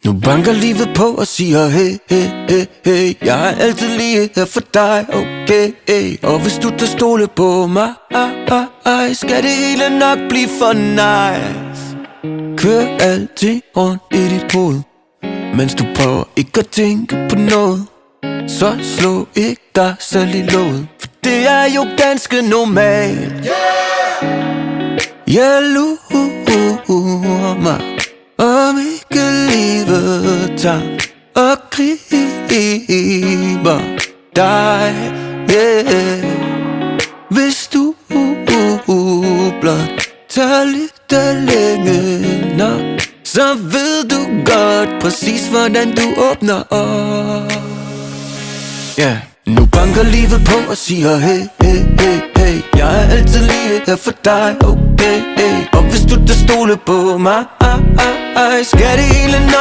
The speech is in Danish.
Nu banker livet på og siger hey, hey, hey, hey. Jeg er altid lige her for dig, okay, hey. Og hvis du tager stole på mig, skal det hele nok blive for nice. Kør alting rundt i dit hoved, mens du prøver ikke at tænke på noget. Så slå ikke dig selv i låget, for det er jo ganske normalt. Jeg lurer mig, om ikke livet tager og griber dig, yeah. Hvis du blot tager lidt alene nok, så ved du godt præcis hvordan du åbner op, yeah. Nu banker livet på og siger hey, hey, hey, hey. Jeg er altid lige her for dig, okay, hey. Og hvis du tager stole på mig, skal det hele nok